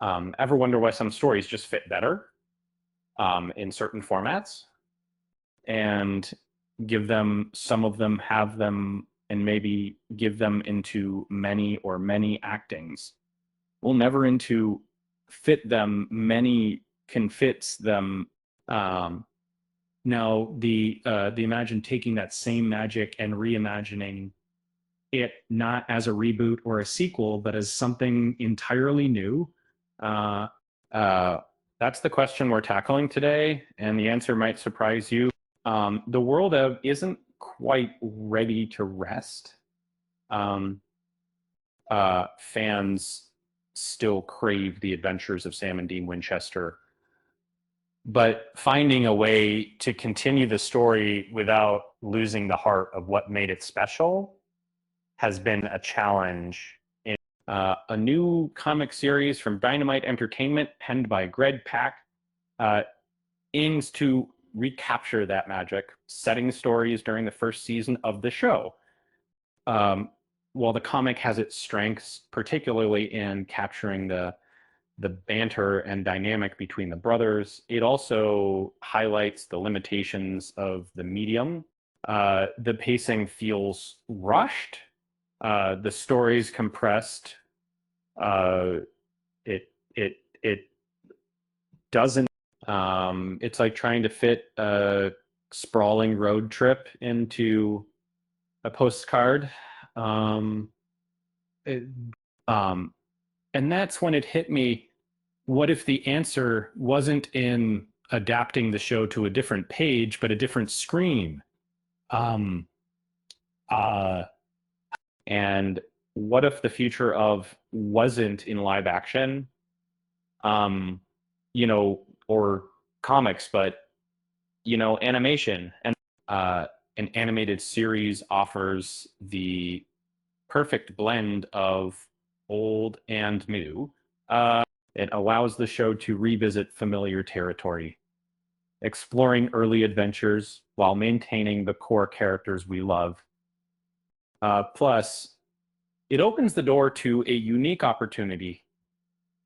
Ever wonder why some stories just fit better in certain formats? And give them, some of them have them, and maybe give them into many actings. We'll never into fit them. Many can fits them. Um, Now the Imagine taking that same magic and reimagining it not as a reboot or a sequel, but as something entirely new. Uh, uh, that's the question we're tackling today, and the answer might surprise you. The world of isn't quite ready to rest. Um, Fans still crave the adventures of Sam and Dean Winchester, but finding a way to continue the story without losing the heart of what made it special has been a challenge. A new comic series from Dynamite Entertainment, penned by Greg Pak, uh, aims to recapture that magic, setting stories during the first season of the show. Um, while the comic has its strengths, particularly in capturing the banter and dynamic between the brothers, it also highlights the limitations of the medium. The pacing feels rushed. The story's compressed. Uh, it doesn't. It's like trying to fit a sprawling road trip into a postcard. Um, it, um, and that's when it hit me. What if the answer wasn't in adapting the show to a different page, but a different screen? Um, uh, and what if the future of wasn't in live action, um, or comics, but animation? And uh, an animated series offers the perfect blend of old and new. It allows the show to revisit familiar territory, exploring early adventures while maintaining the core characters we love. Plus, it opens the door to a unique opportunity,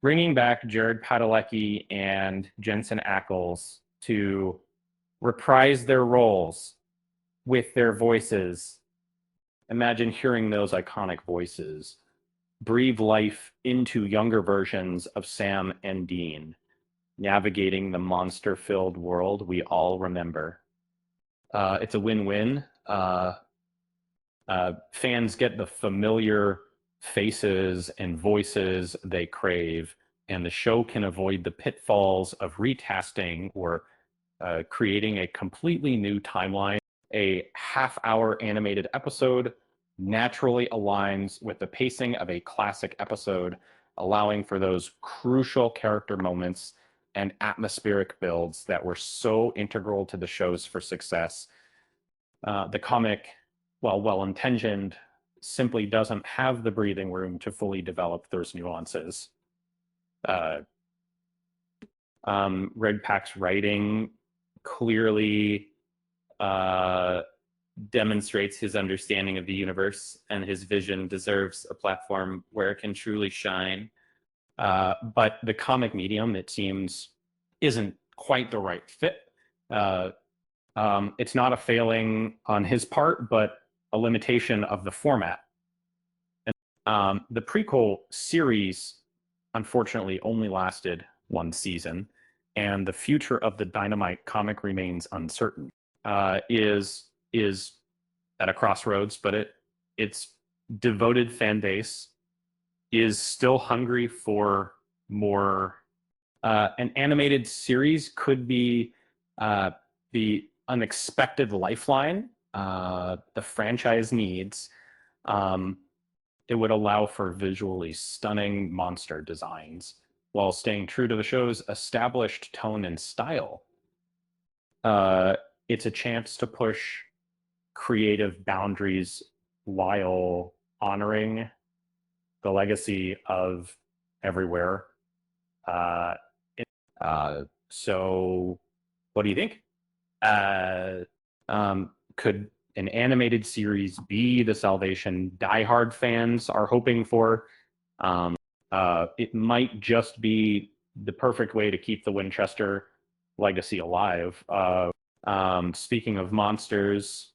bringing back Jared Padalecki and Jensen Ackles to reprise their roles with their voices. Imagine hearing those iconic voices breathe life into younger versions of Sam and Dean, navigating the monster-filled world we all remember. It's a win-win. Fans get the familiar faces and voices they crave, and the show can avoid the pitfalls of retasting or creating a completely new timeline. A half-hour animated episode naturally aligns with the pacing of a classic episode, allowing for those crucial character moments and atmospheric builds that were so integral to the shows for success. The comic, while well-intentioned, simply doesn't have the breathing room to fully develop those nuances. Uh, Red Pack's writing clearly demonstrates his understanding of the universe, and his vision deserves a platform where it can truly shine. But the comic medium, it seems, isn't quite the right fit. Uh, it's not a failing on his part, but a limitation of the format. And the prequel series, unfortunately, only lasted one season, and the future of the Dynamite comic remains uncertain. Is at a crossroads, but its devoted fan base is still hungry for more. An animated series could be the unexpected lifeline the franchise needs. Um, it would allow for visually stunning monster designs while staying true to the show's established tone and style. Uh, it's a chance to push creative boundaries while honoring the legacy of Everywhere. Uh, so, what do you think? Uh, could an animated series be the salvation diehard fans are hoping for? It might just be the perfect way to keep the Winchester legacy alive. Speaking of monsters,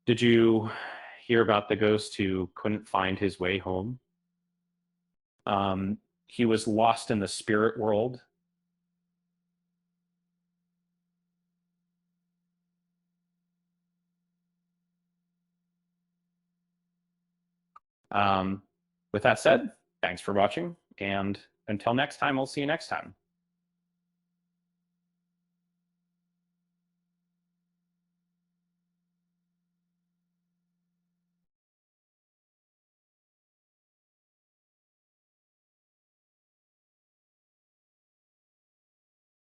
did you hear about the ghost who couldn't find his way home? He was lost in the spirit world. Um, with that said, thanks for watching, and until next time, we'll see you next time.